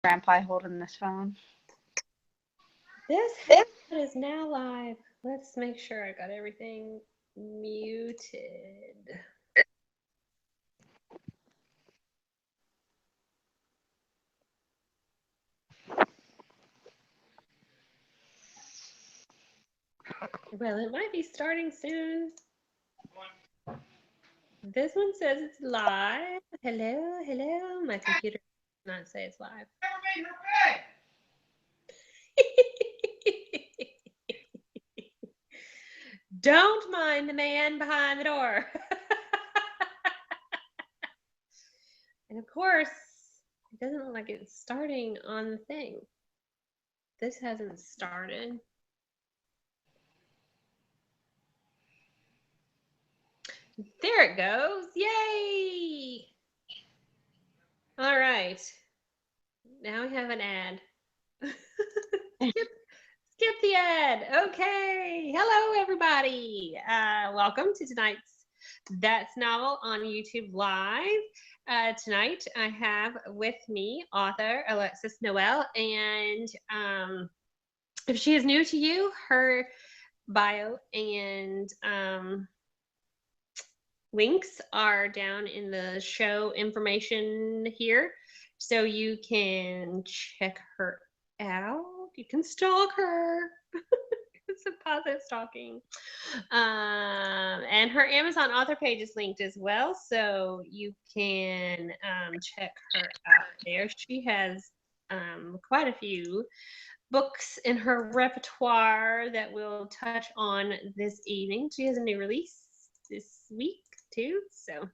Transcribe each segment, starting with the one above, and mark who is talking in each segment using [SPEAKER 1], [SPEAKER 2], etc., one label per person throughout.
[SPEAKER 1] Grandpa holding this phone.
[SPEAKER 2] This is now live. Let's make sure I got everything muted. Well, it might be starting soon. This one says it's live. Hello, hello. My computer does not say it's live. Don't mind the man behind the door. And of course, it doesn't look like it's starting on the thing. This hasn't started. There it goes. Yay! All right. Now we have an ad. Skip the ad. Okay. Hello, everybody. Welcome to tonight's That's Novel on YouTube Live. Tonight, I have with me author Alexis Noelle. And if she is new to you, her bio and links are down in the show information here, so you can check her out. You can stalk her. It's a positive stalking. And her Amazon author page is linked as well, so you can check her out there. She has quite a few books in her repertoire that we'll touch on this evening. She has a new release this week too, so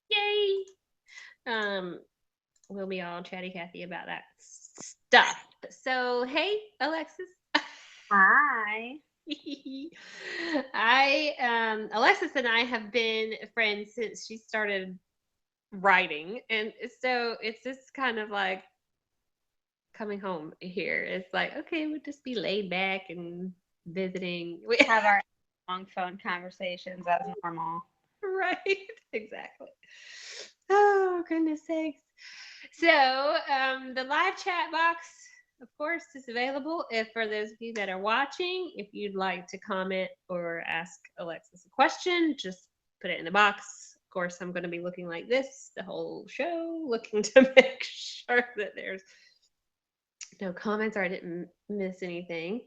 [SPEAKER 2] yay. We'll be all chatty Cathy about that stuff. So hey, Alexis.
[SPEAKER 1] Hi.
[SPEAKER 2] Alexis and I have been friends since she started writing, and so it's just kind of like coming home here. It's like, okay, we'll just be laid back and visiting.
[SPEAKER 1] We have our long phone conversations as normal.
[SPEAKER 2] Right, exactly. Oh, goodness sakes. So the live chat box, of course, is available if for those of you that are watching. If you'd like to comment or ask Alexis a question, just put it in the box. Of course, I'm going to be looking like this the whole show, looking to make sure that there's no comments or I didn't miss anything.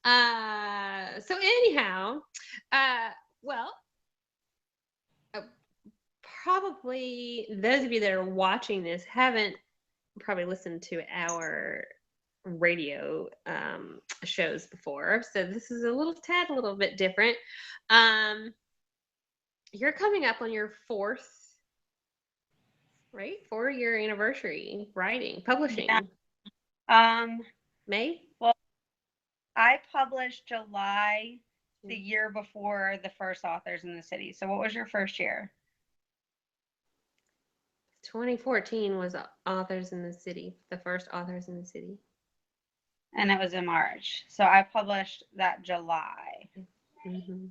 [SPEAKER 2] So anyhow, well, probably those of you that are watching this haven't probably listened to our radio shows before, so this is a little bit different. You're coming up on your 4-year anniversary writing, publishing.
[SPEAKER 1] Yeah.
[SPEAKER 2] May?
[SPEAKER 1] Well, I published July the year before the first Authors in the City. So what was your first year?
[SPEAKER 2] 2014 was Authors in the City, the first Authors in the City.
[SPEAKER 1] And it was in March. So I published that July.
[SPEAKER 2] Mm-hmm.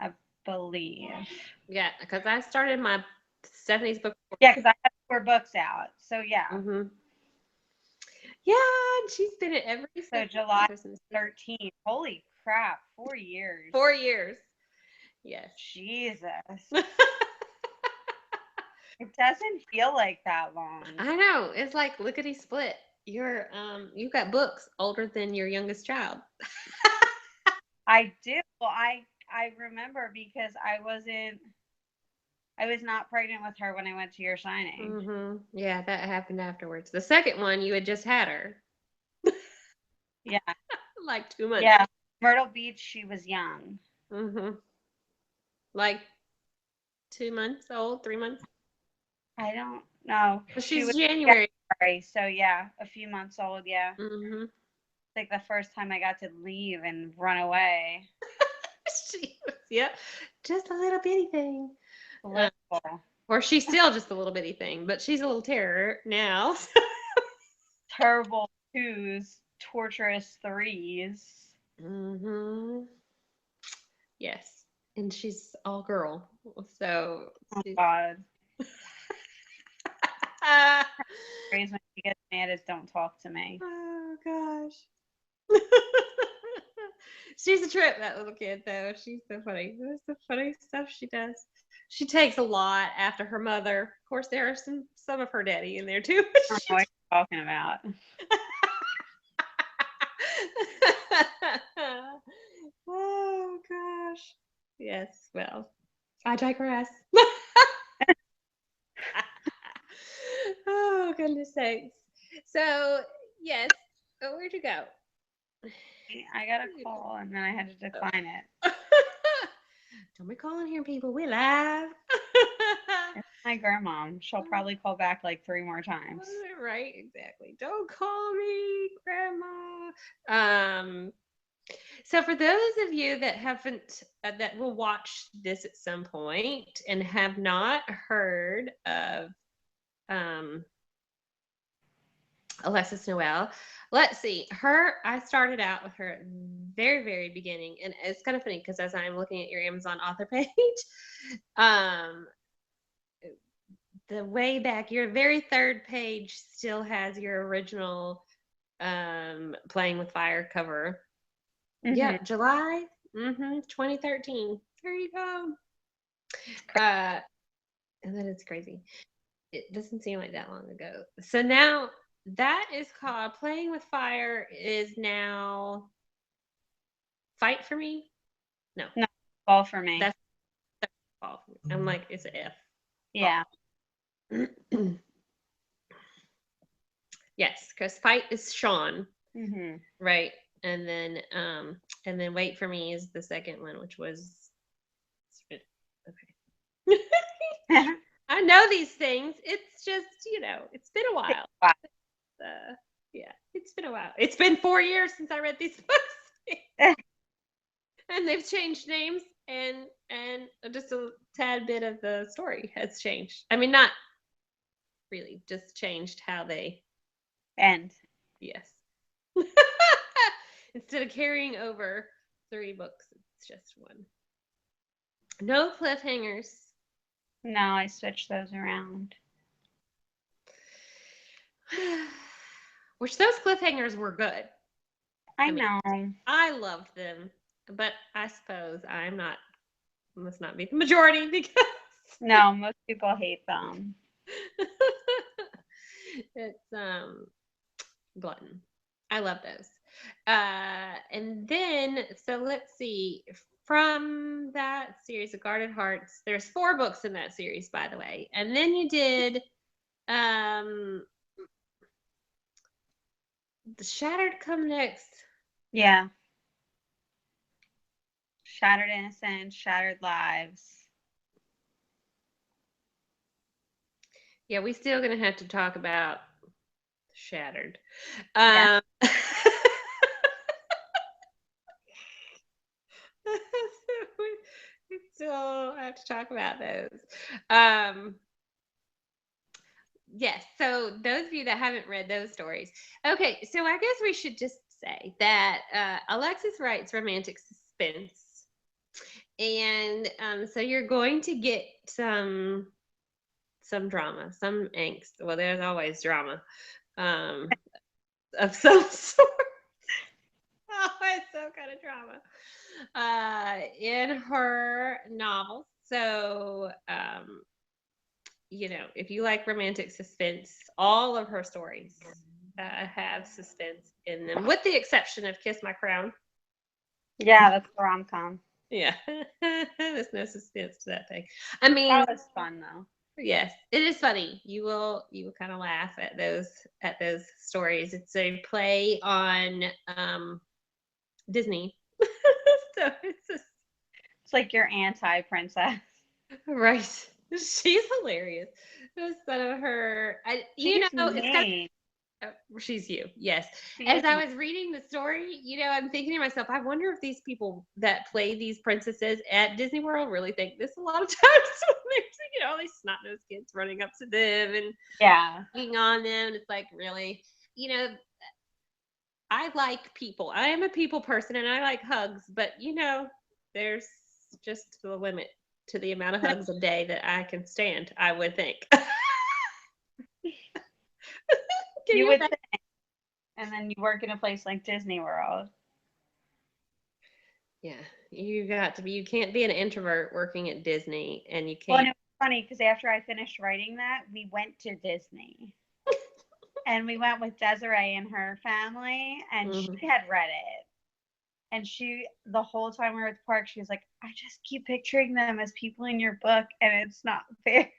[SPEAKER 1] I believe.
[SPEAKER 2] Yeah, because I started my Stephanie's book.
[SPEAKER 1] Yeah, because I had 4 books out. So yeah.
[SPEAKER 2] Mm-hmm. Yeah, and she's been at every.
[SPEAKER 1] So July 13th. Holy crap, 4 years.
[SPEAKER 2] 4 years. Yes.
[SPEAKER 1] Jesus. It doesn't feel like that long.
[SPEAKER 2] I know. It's like lickety split. You've got books older than your youngest child.
[SPEAKER 1] I do. Well, I remember because I was not pregnant with her when I went to your signing.
[SPEAKER 2] Mm-hmm. Yeah, that happened afterwards. The second one, you had just had her.
[SPEAKER 1] Yeah.
[SPEAKER 2] Like 2 months.
[SPEAKER 1] Yeah. Myrtle Beach, she was young.
[SPEAKER 2] Mm-hmm. Like 2 months old, 3 months?
[SPEAKER 1] I don't know.
[SPEAKER 2] She was January.
[SPEAKER 1] So yeah, a few months old, yeah.
[SPEAKER 2] Mm-hmm.
[SPEAKER 1] Like the first time I got to leave and run away.
[SPEAKER 2] She was, yeah, just a little bitty thing.
[SPEAKER 1] Little.
[SPEAKER 2] Or she's still just a little bitty thing, but she's a little terror now.
[SPEAKER 1] Terrible 2s, torturous 3s.
[SPEAKER 2] Mm-hmm. Yes, and she's all girl, so.
[SPEAKER 1] Oh God. When she gets mad is don't talk to me.
[SPEAKER 2] Oh gosh. She's a trip, that little kid, though. She's so funny. That's the funny stuff she does. She takes a lot after her mother. Of course, there are some of her daddy in there too.
[SPEAKER 1] I don't know what you're talking about.
[SPEAKER 2] Oh gosh. Yes. Well, I digress. Oh goodness sakes. So yes. Oh, where'd you go?
[SPEAKER 1] I got a call and then I had to decline it.
[SPEAKER 2] Don't be calling here, people. We live.
[SPEAKER 1] It's my grandma. She'll probably call back like 3 more times.
[SPEAKER 2] Right, exactly. Don't call me, Grandma. So for those of you that haven't, that will watch this at some point and have not heard of Alexis Noelle, let's see. I started out with her at the very, very beginning, and it's kind of funny because as I'm looking at your Amazon author page, the way back, your very third page still has your original Playing with Fire cover. Yeah, July 2013. There you go. And then it's crazy. It doesn't seem like that long ago. So now that is called Playing with Fire is now Fight for Me. No,
[SPEAKER 1] Fall for me.
[SPEAKER 2] that's Fall for Me. I'm like, it's an F.
[SPEAKER 1] Yeah.
[SPEAKER 2] Yes, because Fight is Sean, right? And then Wait for Me is the second one, which was okay. I know these things. It's just, it's been a while. Yeah, it's been a while. It's been 4 years since I read these books. And they've changed names and just a tad bit of the story has changed. I mean, not really, just changed how they
[SPEAKER 1] end.
[SPEAKER 2] Yes. Instead of carrying over 3 books, it's just one. No cliffhangers.
[SPEAKER 1] No, I switched those around.
[SPEAKER 2] Which those cliffhangers were good.
[SPEAKER 1] I know.
[SPEAKER 2] I loved them, but I suppose must not be the majority because
[SPEAKER 1] no, most people hate them.
[SPEAKER 2] It's glutton. I love those. And then so let's see. From that series of Guarded Hearts, there's 4 books in that series, by the way. And then you did The Shattered come next.
[SPEAKER 1] Yeah. Shattered Innocence, Shattered Lives.
[SPEAKER 2] Yeah, we still gonna have to talk about Shattered.
[SPEAKER 1] Yeah.
[SPEAKER 2] We still have to talk about those. Yes, so those of you that haven't read those stories. Okay, so I guess we should just say that Alexis writes romantic suspense. And so you're going to get some drama, some angst. Well, there's always drama of some sort. Always some kind of drama in her novels. So, if you like romantic suspense, all of her stories have suspense in them, with the exception of Kiss My Crown.
[SPEAKER 1] Yeah, that's the rom-com.
[SPEAKER 2] Yeah, there's no suspense to that thing. I mean,
[SPEAKER 1] that was fun though.
[SPEAKER 2] Yes, it is funny. You will kind of laugh at those stories. It's a play on Disney, so it's
[SPEAKER 1] like your anti-princess,
[SPEAKER 2] right? She's hilarious. The son of her, it's kind of, she's you. Yes. As I was reading the story, I'm thinking to myself, I wonder if these people that play these princesses at Disney World really think this a lot of times when there's, all these snot-nosed kids running up to them and being on them. And it's like, really, I like people. I am a people person and I like hugs, but there's just a limit to the amount of hugs a day that I can stand, I would think. Can
[SPEAKER 1] You
[SPEAKER 2] you
[SPEAKER 1] would
[SPEAKER 2] imagine?
[SPEAKER 1] think, and then you work in a place like Disney World.
[SPEAKER 2] Yeah, you can't be an introvert working at Disney, and you
[SPEAKER 1] Well, and
[SPEAKER 2] can't.
[SPEAKER 1] it was funny because after I finished writing that, we went to Disney. And we went with Desiree and her family, and she
[SPEAKER 2] Mhm.
[SPEAKER 1] had read it. And the whole time we were at the park, she was like, I just keep picturing them as people in your book, and it's not fair.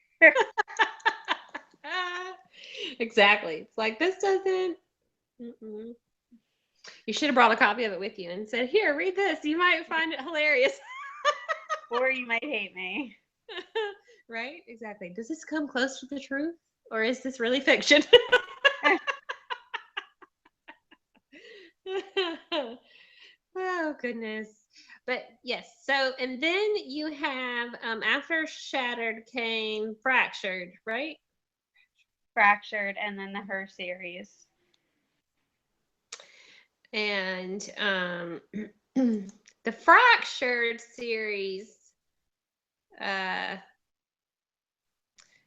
[SPEAKER 2] Exactly. It's like this doesn't. Mm-mm. You should have brought a copy of it with you and said, "Here, read this. You might find it hilarious."
[SPEAKER 1] Or you might hate me.
[SPEAKER 2] Right? Exactly. Does this come close to the truth, or is this really fiction? Oh goodness. But yes, so and then you have after Shattered came Fractured, right?
[SPEAKER 1] Fractured, and then the Her series.
[SPEAKER 2] And the Fractured series, uh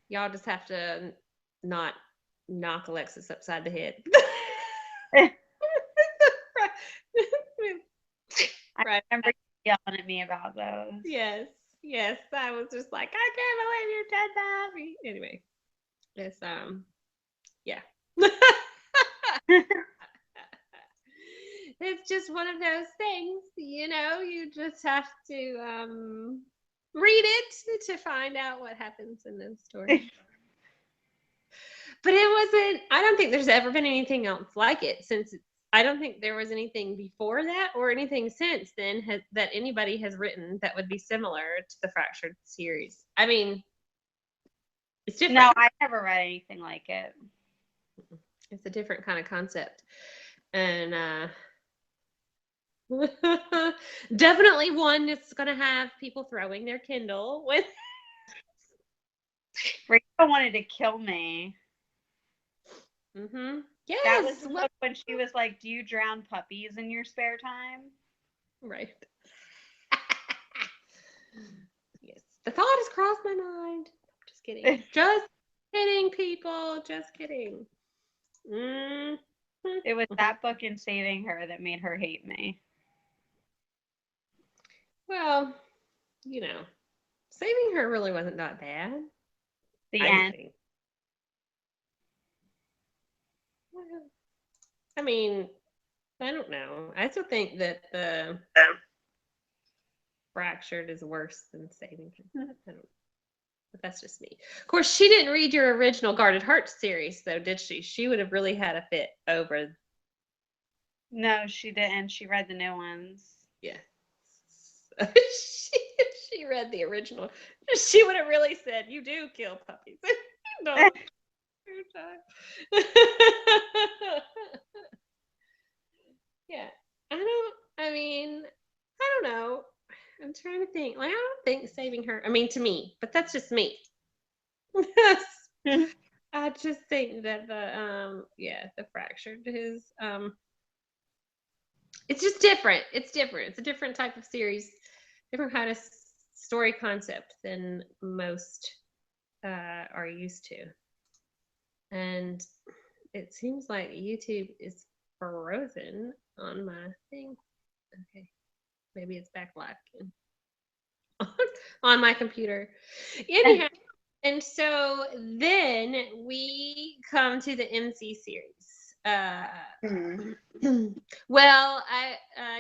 [SPEAKER 2] y'all just have to not knock Alexis upside the head.
[SPEAKER 1] I
[SPEAKER 2] Right.
[SPEAKER 1] remember you yelling at me about those.
[SPEAKER 2] Yes. Yes. I was just like, I can't believe you did that. Anyway, it's yeah. It's just one of those things, you just have to read it to find out what happens in those stories. But I don't think there's ever been anything else like it since I don't think there was anything before that or anything since then that anybody has written that would be similar to the Fractured series. I mean, it's different.
[SPEAKER 1] No, I never read anything like it.
[SPEAKER 2] It's a different kind of concept. And definitely one that's going to have people throwing their Kindle with.
[SPEAKER 1] Rachel wanted to kill me.
[SPEAKER 2] Mm-hmm.
[SPEAKER 1] That was
[SPEAKER 2] Yes.
[SPEAKER 1] the
[SPEAKER 2] Well,
[SPEAKER 1] book when she was like, do you drown puppies in your spare time?
[SPEAKER 2] right. Yes. The thought has crossed my mind. Just kidding. Just kidding, people. Just kidding. Mm-hmm.
[SPEAKER 1] It was that book and Saving Her that made her hate me.
[SPEAKER 2] Well, saving her really wasn't that bad.
[SPEAKER 1] The
[SPEAKER 2] I didn't
[SPEAKER 1] end.
[SPEAKER 2] think. Well, I mean, I don't know. I still think that the Fractured is worse than Saving Her. I don't. But that's just me. Of course, she didn't read your original Guarded Hearts series, though, did she? She would have really had a fit over.
[SPEAKER 1] No, she didn't. She read the new ones.
[SPEAKER 2] Yeah. She read the original. She would have really said, "You do kill puppies." Don't. Yeah. I mean, I don't know. I'm trying to think. Like, I don't think Saving Her. I mean, to me, but that's just me. I just think that the Fractured is it's just different. It's different. It's a different type of series, different kind of story concept than most are used to. And it seems like YouTube is frozen on my thing. Okay, maybe it's back live again on my computer. Anyhow, and so then we come to the MC series. Well,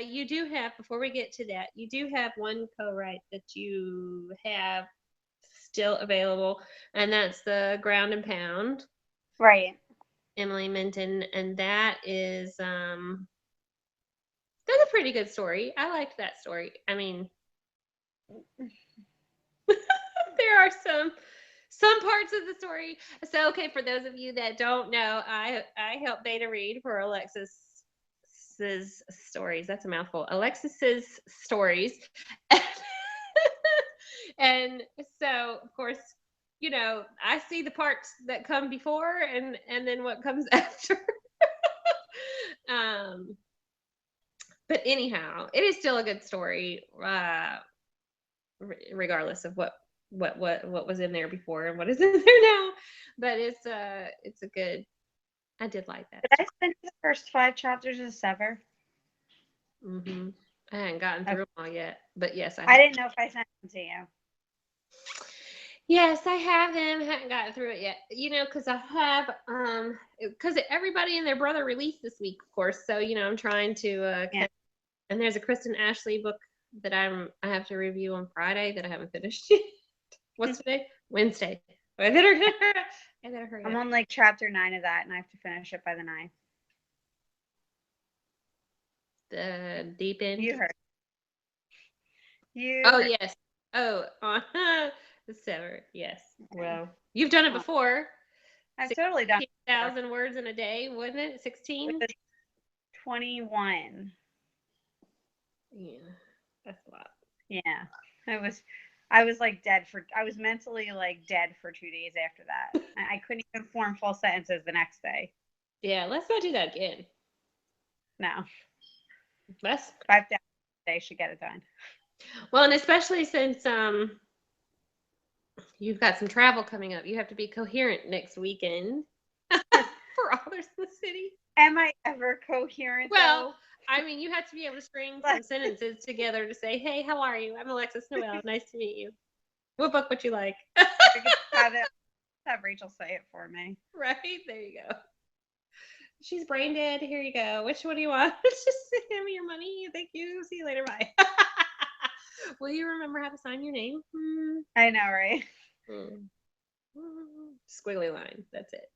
[SPEAKER 2] you do have, before we get to that, you do have one co-write that you have still available, and that's the Ground and Pound,
[SPEAKER 1] Right.
[SPEAKER 2] Emily Minton, and that's a pretty good story. I liked that story. I mean, there are some parts of the story. So, okay, for those of you that don't know, I help beta read for Alexis's stories. That's a mouthful. Alexis's stories. And so, of course, I see the parts that come before and then what comes after. um but anyhow, it is still a good story, regardless of what was in there before and what is in there now. But it's a good I did like that.
[SPEAKER 1] Did I send you the first 5 chapters of Sever?
[SPEAKER 2] I hadn't gotten through them all yet, but yes, I
[SPEAKER 1] I
[SPEAKER 2] have.
[SPEAKER 1] didn't know if I sent them to you.
[SPEAKER 2] Yes, I have them. Haven't gotten through it yet. Because I have because everybody and their brother released this week, of course. So I'm trying to
[SPEAKER 1] Yeah.
[SPEAKER 2] and there's a Kristen Ashley book that I have to review on Friday that I haven't finished yet. What's today? Wednesday. I better hurry
[SPEAKER 1] I'm
[SPEAKER 2] up.
[SPEAKER 1] on like chapter 9 of that, and I have to finish it by the 9th.
[SPEAKER 2] The deep end.
[SPEAKER 1] You heard. You
[SPEAKER 2] Oh
[SPEAKER 1] heard.
[SPEAKER 2] yes. Oh, the Sever. Yes. Well, you've done it before.
[SPEAKER 1] I've totally done it before.
[SPEAKER 2] 16,000 words in a day, wasn't it? 16?
[SPEAKER 1] 21.
[SPEAKER 2] Yeah, that's a lot.
[SPEAKER 1] Yeah. I was like dead for, I was mentally like dead for 2 days after that. I couldn't even form full sentences the next day.
[SPEAKER 2] Yeah, let's not do that again.
[SPEAKER 1] No.
[SPEAKER 2] Let's
[SPEAKER 1] 5,000 a day should get it done.
[SPEAKER 2] Well, and especially since you've got some travel coming up. You have to be coherent next weekend for others in the city.
[SPEAKER 1] Am I ever coherent
[SPEAKER 2] Well,
[SPEAKER 1] though?
[SPEAKER 2] I mean, you have to be able to string some sentences together to say, "Hey, how are you? I'm Alexis Noelle. Nice to meet you. What book would you like?"
[SPEAKER 1] Have Rachel say it for me.
[SPEAKER 2] Right there you go. She's brain dead. Here you go. Which one do you want? Just hand me your money. Thank you. See you later. Bye. Will you remember how to sign your name?
[SPEAKER 1] I know, right?
[SPEAKER 2] Squiggly line. That's it.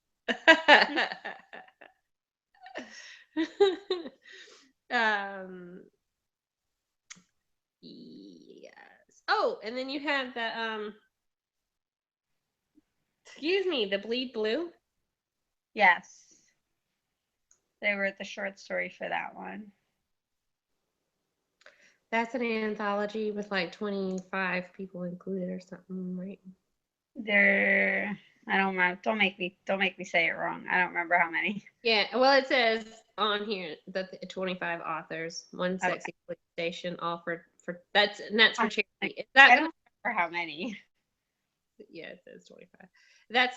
[SPEAKER 2] Yes. Oh, and then you have the excuse me, the bleed blue.
[SPEAKER 1] Yes. They wrote the short story for that one.
[SPEAKER 2] That's an anthology with like 25 people included or something, right?
[SPEAKER 1] I don't remember. Don't make me say it wrong. I don't remember how many.
[SPEAKER 2] Yeah, well, it says on here that the 25 authors, one sexy police station, all for that's for charity. Is that
[SPEAKER 1] I don't remember how many.
[SPEAKER 2] Yeah, it says 25. That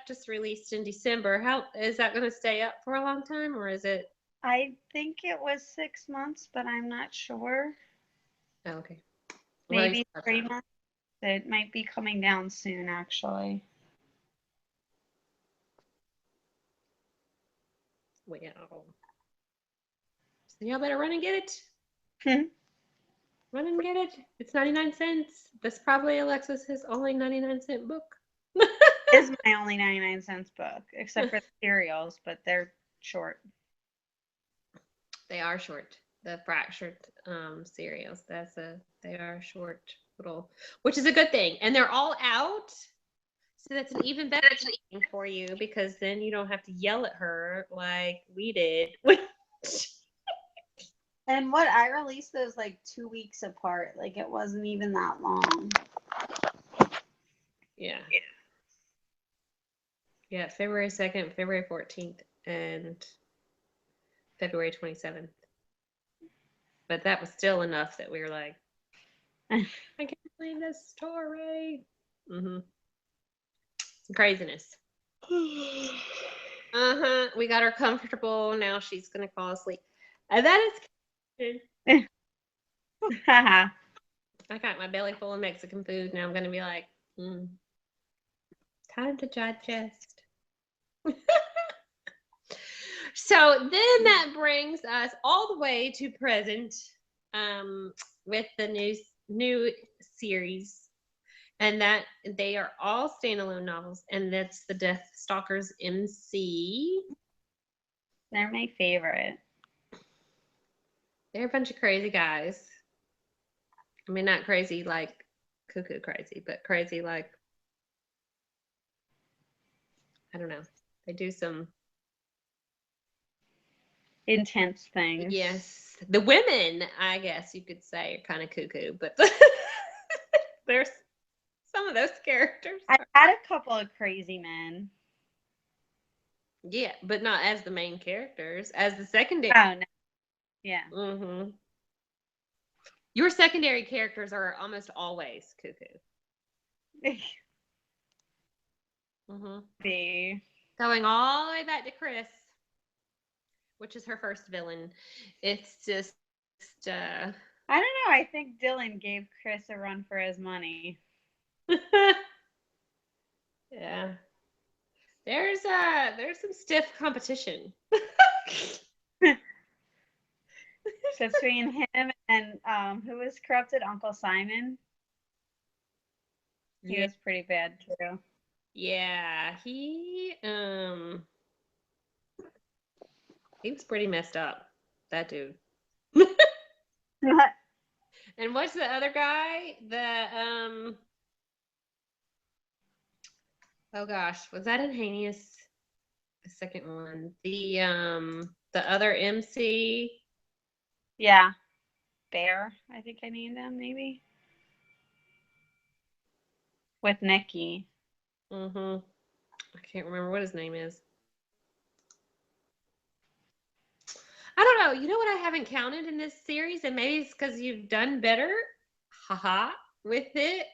[SPEAKER 2] just released in December. How is that gonna stay up for a long time, or is it?
[SPEAKER 1] I think it was 6 months, but I'm not sure.
[SPEAKER 2] Oh, okay.
[SPEAKER 1] Maybe 3 months. It might be coming down soon, actually.
[SPEAKER 2] Well, so y'all better run and get it. Run and get it. It's 99 cents. That's probably Alexis's only 99-cent book.
[SPEAKER 1] Is my only 99 cents book, except for the cereals, but they're short.
[SPEAKER 2] They are short. The fractured cereals. They are short little, which is a good thing. And they're all out. So that's an even better thing for you because then you don't have to yell at her like we did.
[SPEAKER 1] And what I released those like 2 weeks apart. Like it wasn't even that long.
[SPEAKER 2] Yeah. Yeah, February 2nd, February 14th, and February 27th. But that was still enough that we were like, I can't believe this story. Some craziness. We got her comfortable. Now she's going to fall asleep. And that is I got my belly full of Mexican food. Now I'm going to be like, time to digest. So then that brings us all the way to present with the new series, and that they are all standalone novels, and that's the Death Stalkers MC.
[SPEAKER 1] They're my favorite.
[SPEAKER 2] They're a bunch of crazy guys. I mean, not crazy like cuckoo crazy, but crazy like, I don't know. They do some
[SPEAKER 1] Intense things.
[SPEAKER 2] Yes. The women, I guess you could say, are kind of cuckoo, but there's some of those characters.
[SPEAKER 1] I had a couple of crazy men.
[SPEAKER 2] Yeah, but not as the main characters, as the secondary.
[SPEAKER 1] Oh, no. Yeah.
[SPEAKER 2] Your secondary characters are almost always cuckoo.
[SPEAKER 1] Be.
[SPEAKER 2] Going all the way back to Chris, which is her first villain. It's just
[SPEAKER 1] I don't know. I think Dylan gave Chris a run for his money.
[SPEAKER 2] yeah. There's some stiff competition.
[SPEAKER 1] Between him and who was corrupted? Uncle Simon. He
[SPEAKER 2] Yeah.
[SPEAKER 1] was pretty bad too.
[SPEAKER 2] Yeah, he was pretty messed up. That dude. And what's the other guy? Oh gosh, was that in Heinous? The second one. The other MC.
[SPEAKER 1] Yeah. Bear, I think I named him, maybe. With Nikki.
[SPEAKER 2] I can't remember what his name is. I don't know. You know what I haven't counted in this series, and maybe it's because you've done better, haha, with it.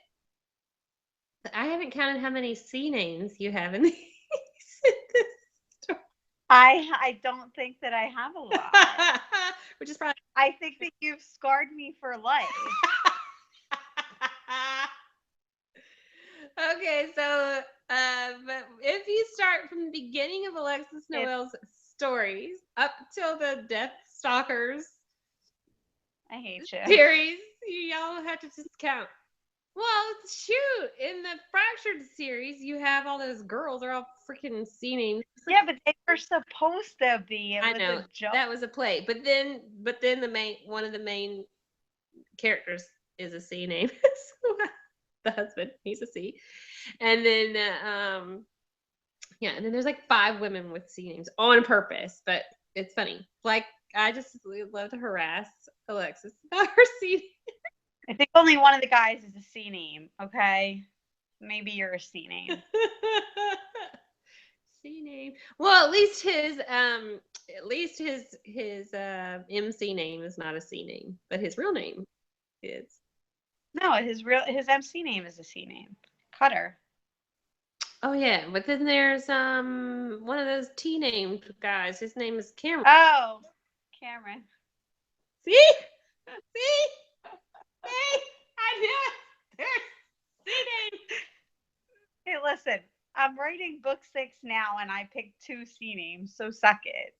[SPEAKER 2] I haven't counted how many C names you have in these.
[SPEAKER 1] I don't think that I have a lot.
[SPEAKER 2] Which is probably.
[SPEAKER 1] I think that you've scarred me for life.
[SPEAKER 2] Okay, so if you start from the beginning of Alexis Noelle's stories up till the Death Stalkers
[SPEAKER 1] I hate you.
[SPEAKER 2] series, y'all have to just count. Well, shoot, in the Fractured series, you have all those girls are all freaking C names.
[SPEAKER 1] Yeah, but they were supposed to be. It
[SPEAKER 2] I
[SPEAKER 1] was
[SPEAKER 2] know
[SPEAKER 1] a joke.
[SPEAKER 2] that was a play, but then one of the main characters is a C name. So, the husband, he's a C, and then yeah, and then there's like 5 women with C names on purpose, but it's funny. Like I just love to harass Alexis about her C name.
[SPEAKER 1] I think only one of the guys is a C name, okay? Maybe you're a C name.
[SPEAKER 2] C name. Well, at least his MC name is not a C name, but his real name is.
[SPEAKER 1] No, his MC name is a C name. Cutter.
[SPEAKER 2] Oh yeah, but then there's one of those T named guys. His name is Cameron.
[SPEAKER 1] Oh, Cameron.
[SPEAKER 2] See? See? See? I knew it. There's C name.
[SPEAKER 1] Hey, listen. I'm writing book 6 now, and I picked 2 C names, so suck it.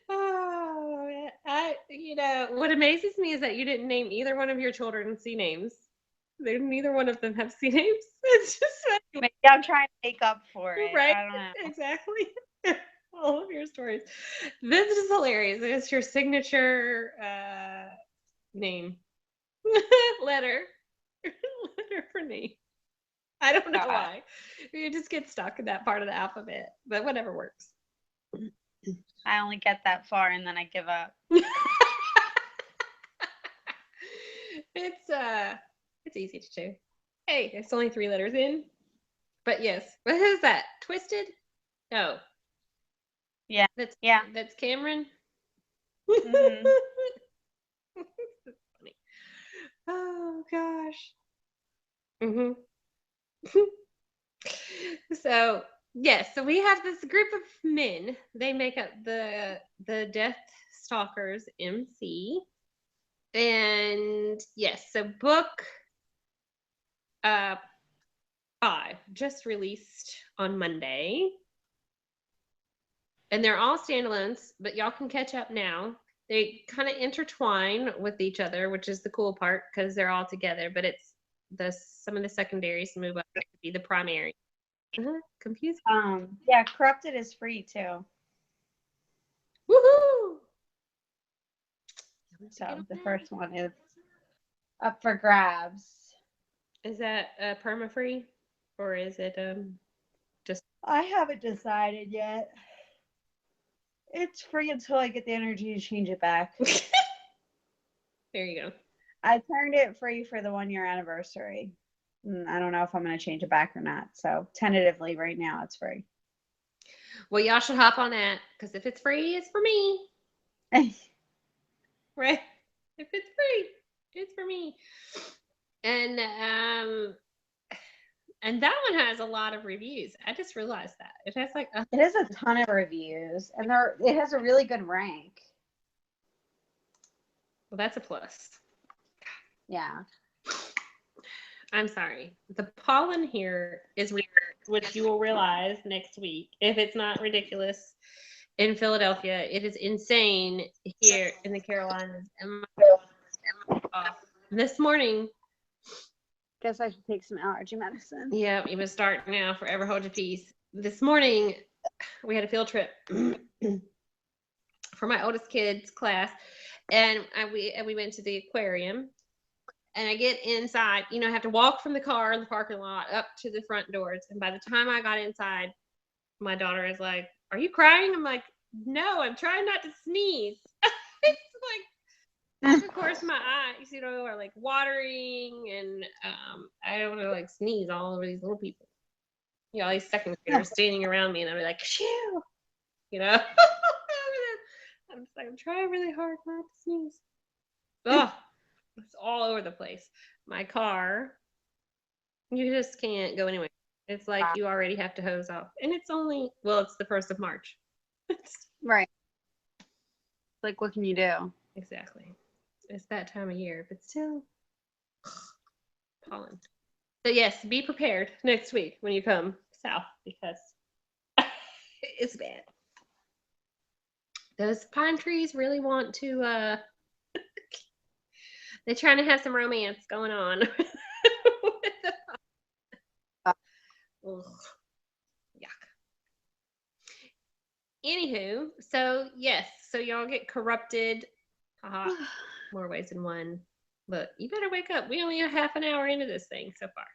[SPEAKER 2] Oh, what amazes me is that you didn't name either one of your children C names. Neither one of them have C names. It's just
[SPEAKER 1] Maybe I'm trying to make up for it.
[SPEAKER 2] right.
[SPEAKER 1] I don't know.
[SPEAKER 2] Exactly. All of your stories. This is hilarious. It's your signature name. letter for name. I don't know why. You just get stuck in that part of the alphabet, but whatever works.
[SPEAKER 1] I only get that far and then I give up.
[SPEAKER 2] It's easy to do. Hey, it's only 3 letters in. But yes. What is that? Twisted? No.
[SPEAKER 1] Yeah.
[SPEAKER 2] That's Cameron.
[SPEAKER 1] Mm-hmm.
[SPEAKER 2] Funny. Oh gosh. Mm-hmm. So yes, so we have this group of men. They make up the Death Stalkers MC. And yes, so book 5 just released on Monday. And they're all standalones, but y'all can catch up now. They kind of intertwine with each other, which is the cool part because they're all together, but it's some of the secondaries move up to be the primary. Confused.
[SPEAKER 1] Yeah, Corrupted is free too.
[SPEAKER 2] Woohoo!
[SPEAKER 1] So the first one is up for grabs.
[SPEAKER 2] Is that perma free, or is it just?
[SPEAKER 1] I haven't decided yet. It's free until I get the energy to change it back.
[SPEAKER 2] There you go.
[SPEAKER 1] I turned it free for the 1-year anniversary. I don't know if I'm going to change it back or not. So tentatively right now it's free.
[SPEAKER 2] Well, y'all should hop on that because if it's free, it's for me. Right? If it's free, it's for me. And And that one has a lot of reviews. I just realized that. It has like
[SPEAKER 1] It has a ton of reviews, and it has a really good rank.
[SPEAKER 2] well, that's a plus.
[SPEAKER 1] Yeah.
[SPEAKER 2] I'm sorry. The pollen here is weird, which you will realize next week if it's not ridiculous in Philadelphia. It is insane here in the Carolinas. And this morning,
[SPEAKER 1] Guess I should take some allergy medicine.
[SPEAKER 2] yeah, you must start now. Forever hold your peace. This morning, we had a field trip for my oldest kid's class, and we went to the aquarium. And I get inside, I have to walk from the car in the parking lot up to the front doors. And by the time I got inside, my daughter is like, "Are you crying?" I'm like, "No, I'm trying not to sneeze." It's like, of course, my eyes, are like watering, and I don't want to like sneeze all over these little people. All these second graders standing around me, and I'm like, "Shoo," I'm just like, I'm trying really hard not to sneeze. Oh, it's all over the place. My car, you just can't go anywhere. It's like you already have to hose off. And it's the 1st of March.
[SPEAKER 1] Right. Like, what can you do?
[SPEAKER 2] Exactly. It's that time of year, but still, pollen. So yes, be prepared next week when you come south because it's bad. Those pine trees really want to, they're trying to have some romance going on. Ugh. Yuck. Anywho, so yes, so y'all get corrupted. Haha, more ways than one. But you better wake up. We only have half an hour into this thing so far.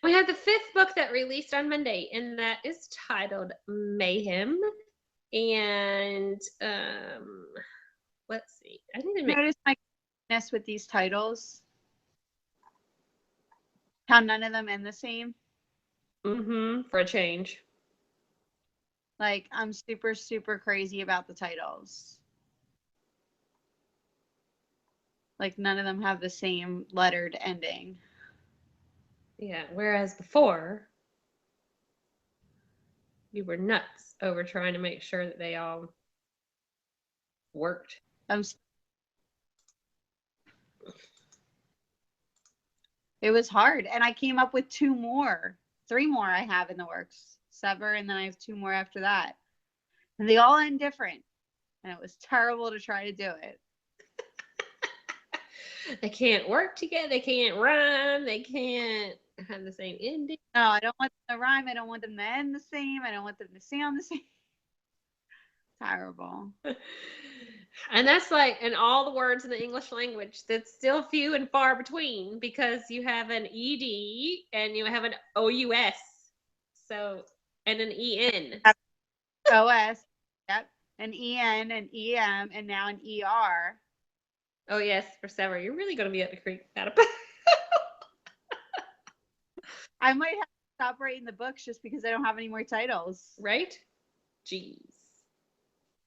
[SPEAKER 2] We have the 5th book that released on Monday, and that is titled Mayhem. And let's see. I need to
[SPEAKER 1] Notice my goodness with these titles. How none of them end the same.
[SPEAKER 2] For a change.
[SPEAKER 1] Like, I'm super, super crazy about the titles. Like, none of them have the same lettered ending.
[SPEAKER 2] Yeah, whereas before, you were nuts over trying to make sure that they all worked.
[SPEAKER 1] It was hard. And I came up with 3 more I have in the works. Sever, and then I have 2 more after that. And they all end different. And it was terrible to try to do it.
[SPEAKER 2] They can't work together. They can't rhyme. They can't have the same ending.
[SPEAKER 1] No, I don't want them to rhyme. I don't want them to end the same. I don't want them to sound the same. Terrible.
[SPEAKER 2] And that's like in all the words in the English language, that's still few and far between because you have an ED and you have an OUS. So, and an EN.
[SPEAKER 1] OS, yep. An EN, an EM, and now an ER.
[SPEAKER 2] Oh, yes, for sever. You're really going to be up the creek without
[SPEAKER 1] I might have to stop writing the books just because I don't have any more titles.
[SPEAKER 2] Right? Jeez.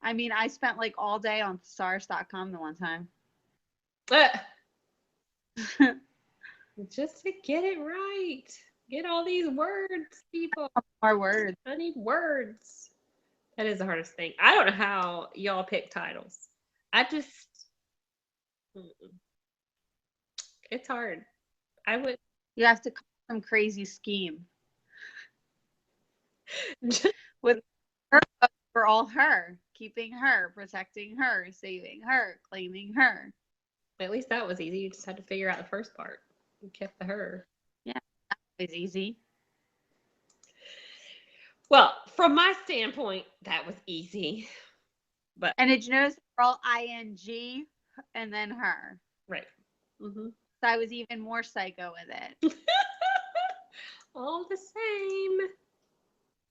[SPEAKER 1] I mean, I spent like all day on thesaurus.com the one time.
[SPEAKER 2] Just to get it right. Get all these words, people.
[SPEAKER 1] More words.
[SPEAKER 2] I need words. That is the hardest thing. I don't know how y'all pick titles. It's hard.
[SPEAKER 1] You have to come up with some crazy scheme. With her, for all her, keeping her, protecting her, saving her, claiming her.
[SPEAKER 2] At least that was easy. You just had to figure out the first part. You kept the her.
[SPEAKER 1] Yeah, that was easy.
[SPEAKER 2] Well, from my standpoint, that was easy.
[SPEAKER 1] And did you notice they're all ing and then her?
[SPEAKER 2] Right.
[SPEAKER 1] So I was even more psycho with it.
[SPEAKER 2] All the same.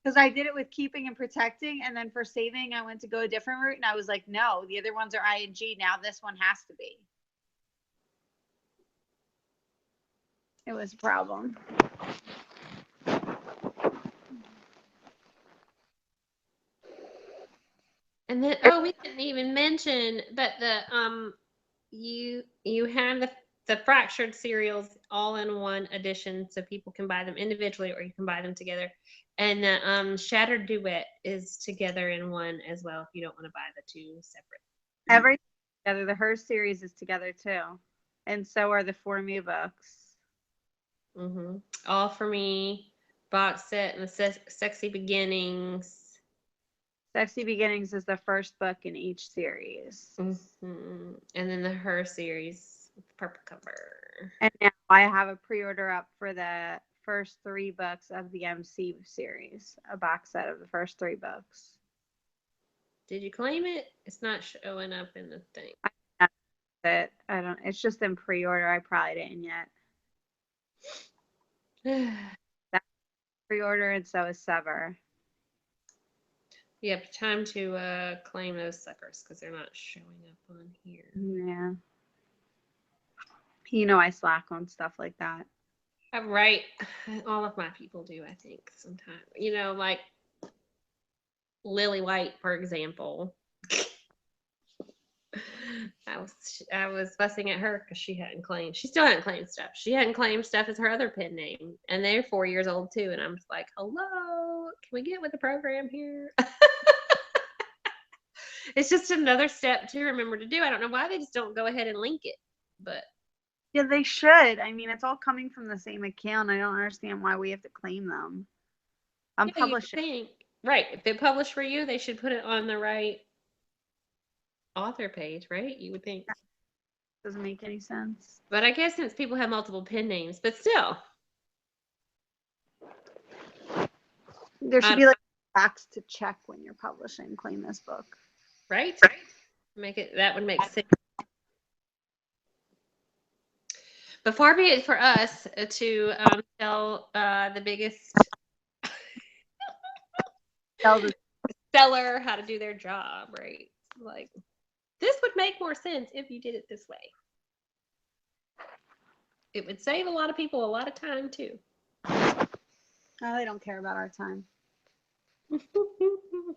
[SPEAKER 1] Because I did it with keeping and protecting, and then for saving, I went to go a different route, and I was like, no, the other ones are ing. Now this one has to be. It was a problem.
[SPEAKER 2] And then we didn't even mention that the you have the fractured serials all in one edition, so people can buy them individually or you can buy them together. And the Shattered Duet is together in one as well if you don't want to buy the two separate.
[SPEAKER 1] Everything together. The Her series is together too, and so are the 4 Me books.
[SPEAKER 2] All for Me box set and the Sexy Beginnings.
[SPEAKER 1] Sexy Beginnings is the first book in each series.
[SPEAKER 2] And then the Her series with the purple cover.
[SPEAKER 1] And now I have a pre-order up for the first 3 books of the MC series, a box set of the first 3 books.
[SPEAKER 2] Did you claim it? It's not showing up in the thing.
[SPEAKER 1] I don't. It's just in pre-order. I probably didn't yet. That's pre-order, and so is Sever.
[SPEAKER 2] Yep, time to claim those suckers because they're not showing up on here.
[SPEAKER 1] Yeah. You know I slack on stuff like that.
[SPEAKER 2] Right. All of my people do, I think, sometimes. Like Lily White, for example. I was fussing at her because she still hadn't claimed stuff. She hadn't claimed stuff as her other pen name. And they're 4 years old too. And I'm just like, hello, can we get with the program here? It's just another step to remember to do. I don't know why they just don't go ahead and link it, but
[SPEAKER 1] yeah, they should. I mean, it's all coming from the same account. I don't understand why we have to claim them. I'm publishing.
[SPEAKER 2] Right. If they publish for you, they should put it on the right author page, right? You would think.
[SPEAKER 1] Doesn't make any sense.
[SPEAKER 2] But I guess since people have multiple pen names, but still.
[SPEAKER 1] There should be like a box to check when you're publishing, claim this book.
[SPEAKER 2] Right? That would make sense. But far be it for us to tell the biggest seller how to do their job, right? Like, this would make more sense if you did it this way. It would save a lot of people a lot of time too.
[SPEAKER 1] Oh, they don't care about our time.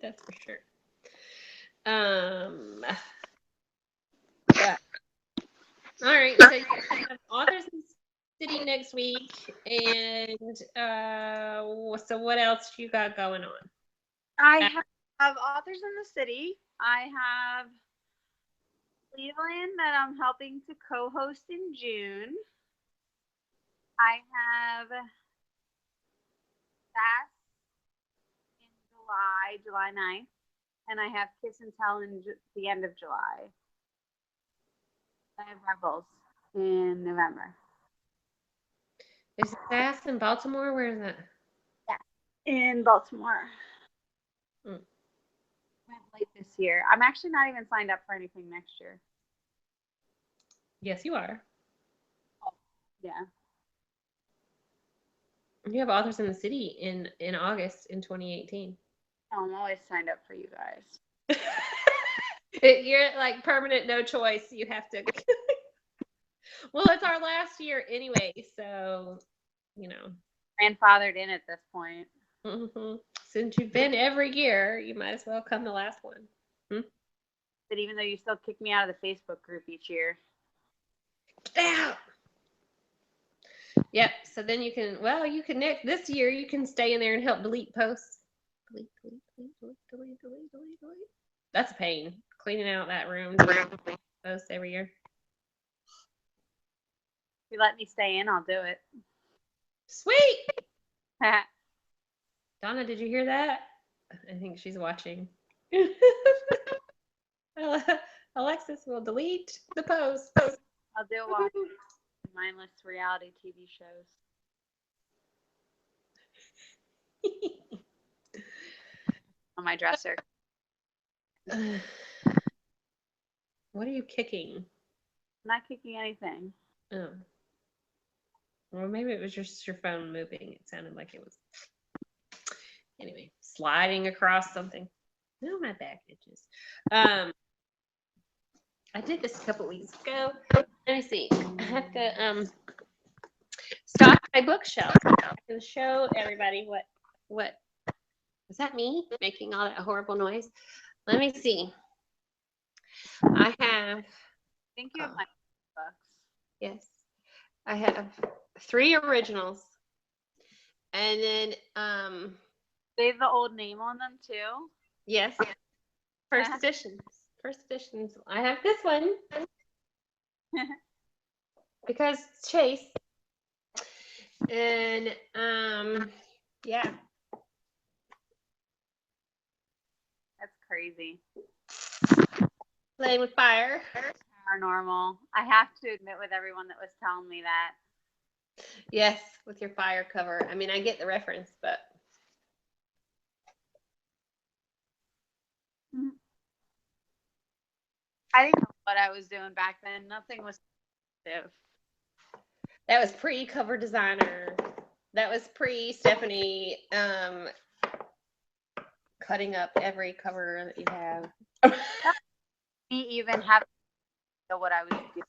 [SPEAKER 2] That's for sure. Yeah. All right. So you have Authors in the City next week, and so what else you got going on?
[SPEAKER 1] I have Authors in the City. I have Cleveland that I'm helping to co-host in June. I have Sass in July 9th, and I have Kiss and Tell in the end of July. I have Rebels in November.
[SPEAKER 2] Is Sass in Baltimore? Where is that?
[SPEAKER 1] Yeah, in Baltimore. Went late this year. I'm actually not even signed up for anything next year.
[SPEAKER 2] Yes, you are.
[SPEAKER 1] Oh, yeah.
[SPEAKER 2] You have Authors in the City in August in 2018.
[SPEAKER 1] Oh, I'm always signed up for you guys.
[SPEAKER 2] You're like permanent, no choice. You have to. Well, it's our last year anyway, so
[SPEAKER 1] Grandfathered in at this point.
[SPEAKER 2] Since you've been every year, you might as well come the last one.
[SPEAKER 1] But even though you still kick me out of the Facebook group each year.
[SPEAKER 2] Get out. Yep. So then you can this year you can stay in there and help delete posts. Delete. That's a pain. Cleaning out that room, posts every year.
[SPEAKER 1] If you let me stay in, I'll do it.
[SPEAKER 2] Sweet. Donna, did you hear that? I think she's watching. Alexis will delete the post.
[SPEAKER 1] I'll do it while mindless reality TV shows. On my dresser.
[SPEAKER 2] What are you kicking?
[SPEAKER 1] I'm not kicking anything.
[SPEAKER 2] Oh. Well, maybe it was just your phone moving. It sounded like it was. Anyway, sliding across something. No, my back itches. I did this a couple weeks ago. Let me see. I have to stock my bookshelf. I'm going to show everybody what. Is that me making all that horrible noise? Let me see. I have.
[SPEAKER 1] I think you have my books.
[SPEAKER 2] Yes. I have 3 originals. And then
[SPEAKER 1] They have the old name on them too.
[SPEAKER 2] yes, first editions. First editions. I have this one because it's Chase. And yeah.
[SPEAKER 1] That's crazy.
[SPEAKER 2] Playing with fire.
[SPEAKER 1] Paranormal. I have to admit with everyone that was telling me that.
[SPEAKER 2] Yes, with your fire cover. I mean, I get the reference, but
[SPEAKER 1] I didn't know what I was doing back then. Nothing was active.
[SPEAKER 2] that was pre-cover designer. That was pre-Stephanie cutting up every cover that you have.
[SPEAKER 1] Me even have to know what I was doing.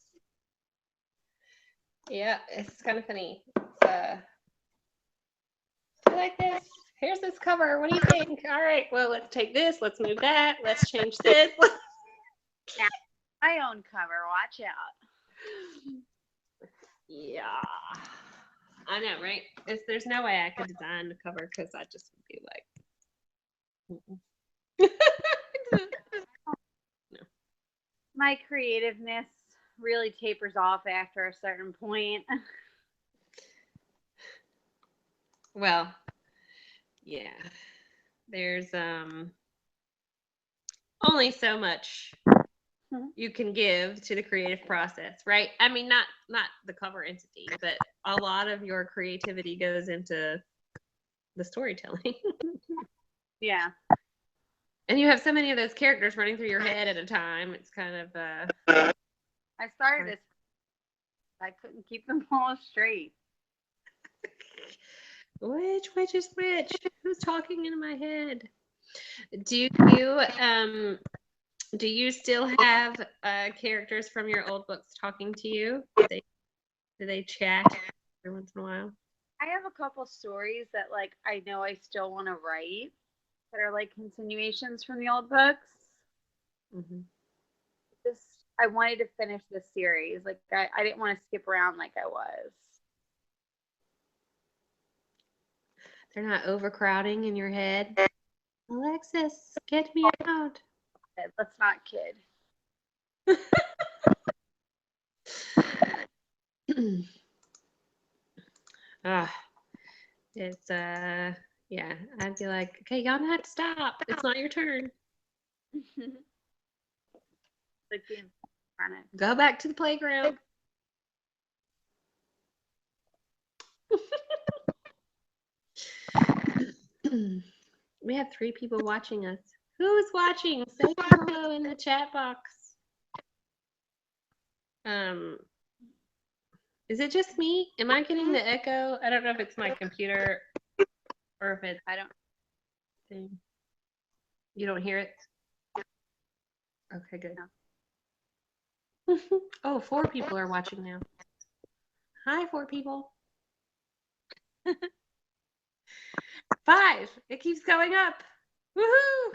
[SPEAKER 2] Yeah, it's kind of funny. It's, I like this. Here's this cover. What do you think? All right, well, let's take this. Let's move that. Let's change this.
[SPEAKER 1] Yeah, my own cover. Watch out.
[SPEAKER 2] Yeah. I know, right? There's no way I could design the cover because I just would be like, no.
[SPEAKER 1] My creativeness really tapers off after a certain point.
[SPEAKER 2] Well, yeah. There's only so much you can give to the creative process, right? I mean, not the cover entity, but a lot of your creativity goes into the storytelling.
[SPEAKER 1] Yeah.
[SPEAKER 2] And you have so many of those characters running through your head at a time. It's kind of
[SPEAKER 1] I started this. I couldn't keep them all straight.
[SPEAKER 2] which is which? Who's talking in my head? Do you still have characters from your old books talking to you? Do they chat every once in a while?
[SPEAKER 1] I have a couple stories that like I know I still want to write that are like continuations from the old books.
[SPEAKER 2] Mm-hmm.
[SPEAKER 1] Just I wanted to finish this series. Like I didn't want to skip around like I was.
[SPEAKER 2] They're not overcrowding in your head. Alexis, get me out.
[SPEAKER 1] Let's not kid.
[SPEAKER 2] It's yeah, I'd be like, okay, y'all have to stop. It's not your turn.
[SPEAKER 1] Like being it.
[SPEAKER 2] Go back to the playground. We have 3 people watching us. Who is watching? Say hello in the chat box. Is it just me? Am I getting the echo? I don't know if it's my computer or if it's
[SPEAKER 1] I don't.
[SPEAKER 2] You don't hear it? Okay, good.
[SPEAKER 1] No.
[SPEAKER 2] Oh, 4 people are watching now. Hi, 4 people. 5. It keeps going up. Woohoo!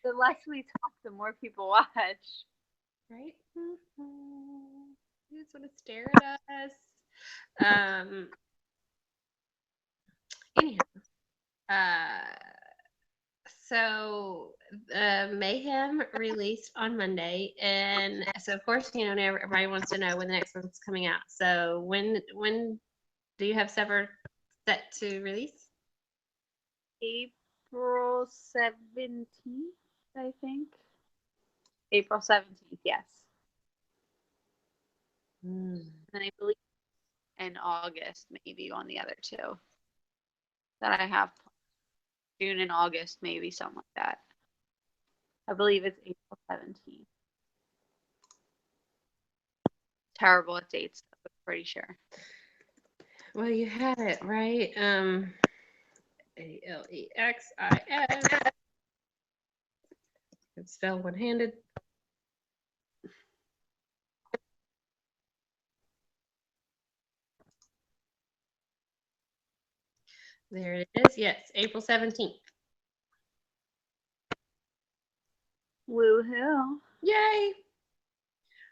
[SPEAKER 1] The less we talk, the more people watch.
[SPEAKER 2] Right? You just want to stare at us. Anyhow, so Mayhem released on Monday, and so of course, you know, everybody wants to know when the next one's coming out. So when do you have Sever set to release?
[SPEAKER 1] April 17th, I think. April 17th, yes. And then I believe in August, maybe on the other 2 that I have. June and August, maybe something like that. I believe it's April 17th. Terrible at dates, I'm pretty sure.
[SPEAKER 2] Well, you had it right. Alexis. It's spelled one-handed. There it is. Yes, April 17th.
[SPEAKER 1] Woohoo.
[SPEAKER 2] Yay!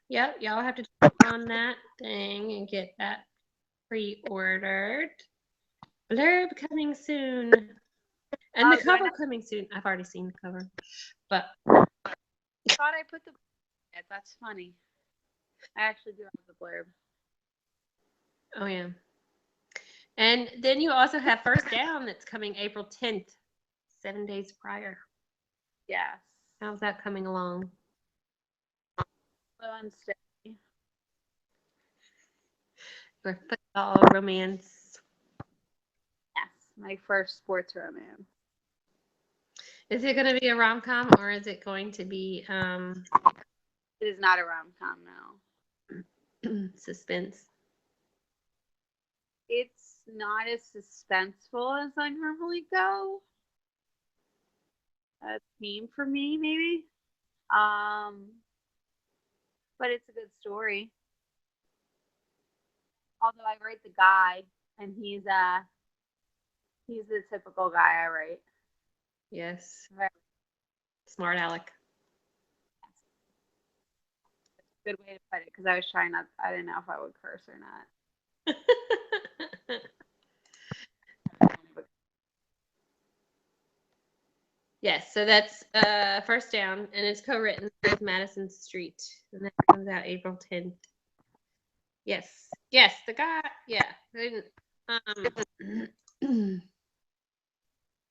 [SPEAKER 2] Yep, y'all have to jump on that thing and get that pre-ordered. Blurb coming soon. And the cover coming soon. I've already seen the cover. But
[SPEAKER 1] I thought I put the blurb. That's funny. I actually do have the blurb.
[SPEAKER 2] oh yeah. And then you also have First Down that's coming April 10th, 7 days prior.
[SPEAKER 1] Yes.
[SPEAKER 2] How's that coming along?
[SPEAKER 1] Slow and steady.
[SPEAKER 2] Your football romance.
[SPEAKER 1] Yes, my first sports romance.
[SPEAKER 2] Is it going to be a rom-com or is it going to be
[SPEAKER 1] It is not a rom-com, no.
[SPEAKER 2] suspense?
[SPEAKER 1] It's not as suspenseful as I normally go. A theme for me, maybe. But it's a good story. Although I write the guy, and he's the typical guy I write.
[SPEAKER 2] Yes.
[SPEAKER 1] Very
[SPEAKER 2] Smart Alec.
[SPEAKER 1] good way to put it, because I was trying not. I didn't know if I would curse or not.
[SPEAKER 2] Yes, so that's First Down, and it's co-written with Madison Street, and that comes out April 10th. Yes, the guy, yeah. And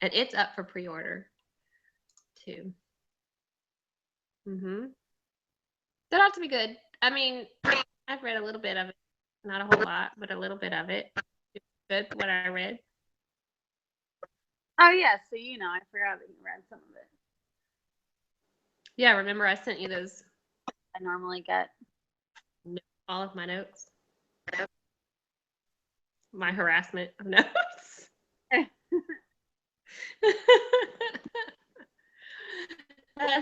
[SPEAKER 2] it's up for pre-order too. That ought to be good. I mean, I've read a little bit of it, not a whole lot, but a little bit of it. It's good what I read.
[SPEAKER 1] Oh yeah, so I forgot that you read some of it.
[SPEAKER 2] Yeah, remember I sent you those.
[SPEAKER 1] I normally get
[SPEAKER 2] all of my notes. My harassment of notes.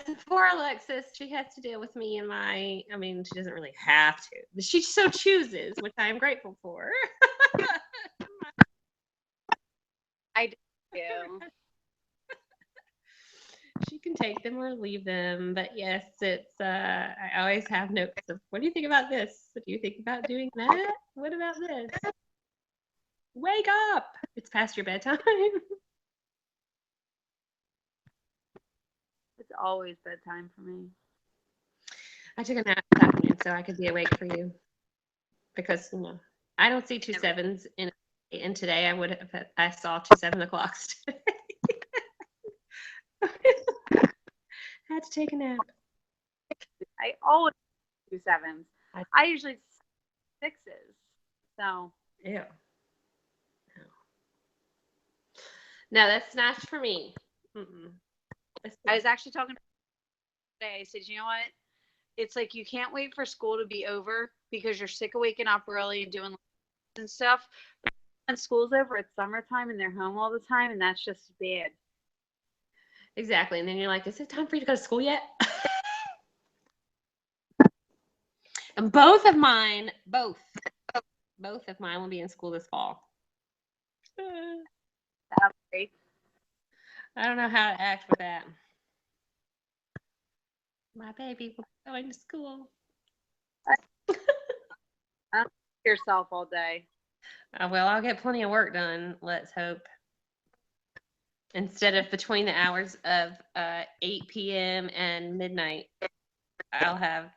[SPEAKER 2] So for Alexis, she has to deal with me and she doesn't really have to, but she so chooses, which I am grateful for.
[SPEAKER 1] I do.
[SPEAKER 2] She can take them or leave them, but yes, it's I always have notes of, what do you think about this? What do you think about doing that? What about this? Wake up! It's past your bedtime.
[SPEAKER 1] It's always bedtime for me.
[SPEAKER 2] I took a nap this afternoon so I could be awake for you, because I don't see 2 7s and today I saw 2 7 o'clocks today. Had to take a nap.
[SPEAKER 1] I always do 7s. I usually 6s. So
[SPEAKER 2] yeah. No, that's not for me.
[SPEAKER 1] I was actually talking today. I said, you know what? It's like you can't wait for school to be over because you're sick of waking up early and doing and stuff. When school's over, it's summertime and they're home all the time, and that's just bad.
[SPEAKER 2] Exactly. And then you're like, is it time for you to go to school yet? And both of mine will be in school this fall.
[SPEAKER 1] That's great.
[SPEAKER 2] I don't know how to act with that. My baby will be going to school.
[SPEAKER 1] Yourself all day.
[SPEAKER 2] Well, I'll get plenty of work done, let's hope. Instead of between the hours of 8 p.m. and midnight, I'll have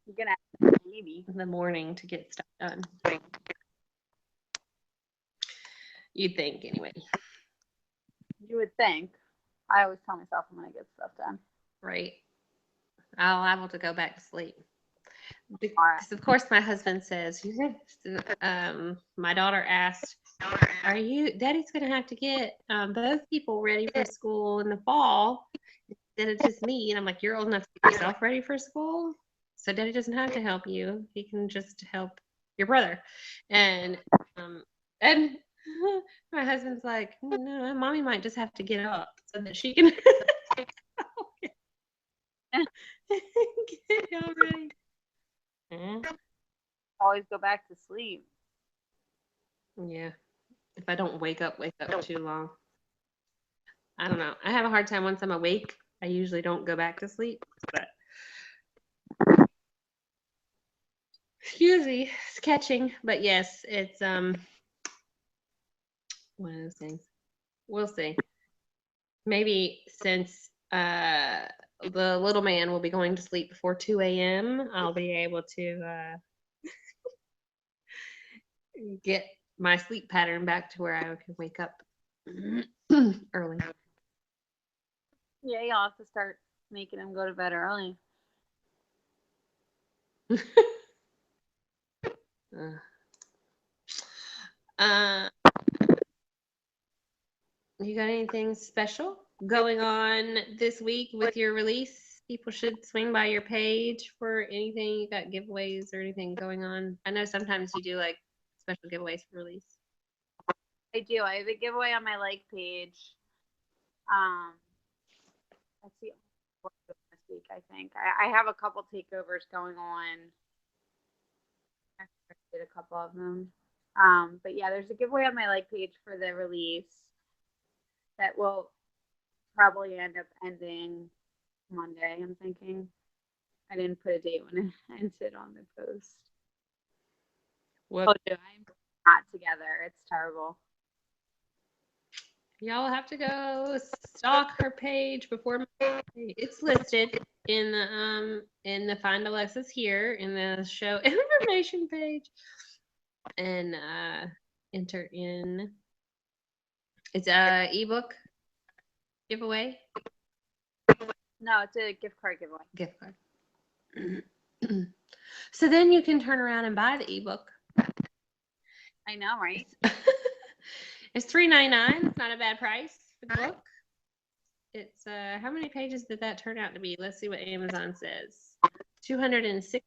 [SPEAKER 1] You're gonna have a baby
[SPEAKER 2] in the morning to get stuff done. You'd think, anyway.
[SPEAKER 1] You would think. I always tell myself I'm gonna get stuff done.
[SPEAKER 2] Right. I'll be able to go back to sleep. Because of course my husband says, my daughter asked, are you, Daddy's going to have to get both people ready for school in the fall instead of just me? And I'm like, you're old enough to get yourself ready for school, so Daddy doesn't have to help you. He can just help your brother. And my husband's like, no, Mommy might just have to get up so that she can get y'all ready.
[SPEAKER 1] Always go back to sleep.
[SPEAKER 2] Yeah. If I don't wake up too long. I don't know. I have a hard time once I'm awake. I usually don't go back to sleep. But Excuse me, it's catching. But yes, it's one of those things. We'll see. Maybe since the little man will be going to sleep before 2 a.m., I'll be able to get my sleep pattern back to where I can wake up early.
[SPEAKER 1] Yeah, you'll have to start making him go to bed early.
[SPEAKER 2] Uh, you got anything special going on this week with your release? People should swing by your page for anything. You got giveaways or anything going on? I know sometimes you do like special giveaways for release.
[SPEAKER 1] I do. I have a giveaway on my like page. Let's see this week. I think I have a couple takeovers going on. I did a couple of them. But yeah, there's a giveaway on my like page for the release that will probably end up ending Monday. I'm thinking. I didn't put a date when it ended on the post.
[SPEAKER 2] What?
[SPEAKER 1] Oh, no, I'm not together. It's terrible.
[SPEAKER 2] Y'all have to go stalk her page before it's listed in the Find Alexis here in the show information page, and enter in. It's a ebook giveaway.
[SPEAKER 1] No, it's a gift card giveaway.
[SPEAKER 2] Gift card. So then you can turn around and buy the ebook.
[SPEAKER 1] I know, right?
[SPEAKER 2] It's $3.99. It's not a bad price for the book. It's how many pages did that turn out to be? Let's see what Amazon says. 206.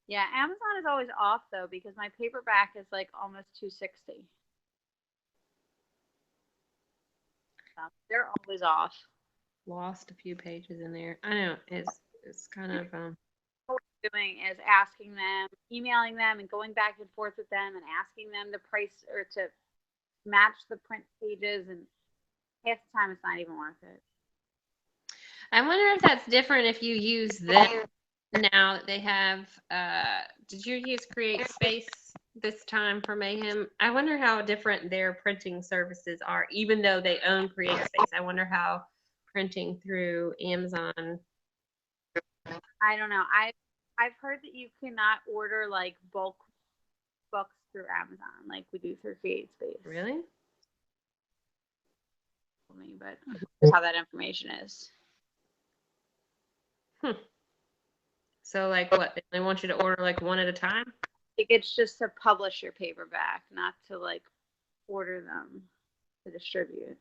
[SPEAKER 1] Yeah, Amazon is always off though because my paperback is like almost 260. So they're always off.
[SPEAKER 2] Lost a few pages in there. I know it's kind of
[SPEAKER 1] What we're doing is asking them, emailing them, and going back and forth with them, and asking them the price or to match the print pages, and half the time it's not even worth it.
[SPEAKER 2] I wonder if that's different if you use them now that they have did you use Create Space this time for Mayhem? I wonder how different their printing services are, even though they own Create Space. I wonder how printing through Amazon.
[SPEAKER 1] I don't know. I've heard that you cannot order like bulk books through Amazon like we do through Create Space.
[SPEAKER 2] Really?
[SPEAKER 1] But that's how that information is.
[SPEAKER 2] So like what? They want you to order like one at a time?
[SPEAKER 1] I think it's just to publish your paperback, not to like order them to distribute.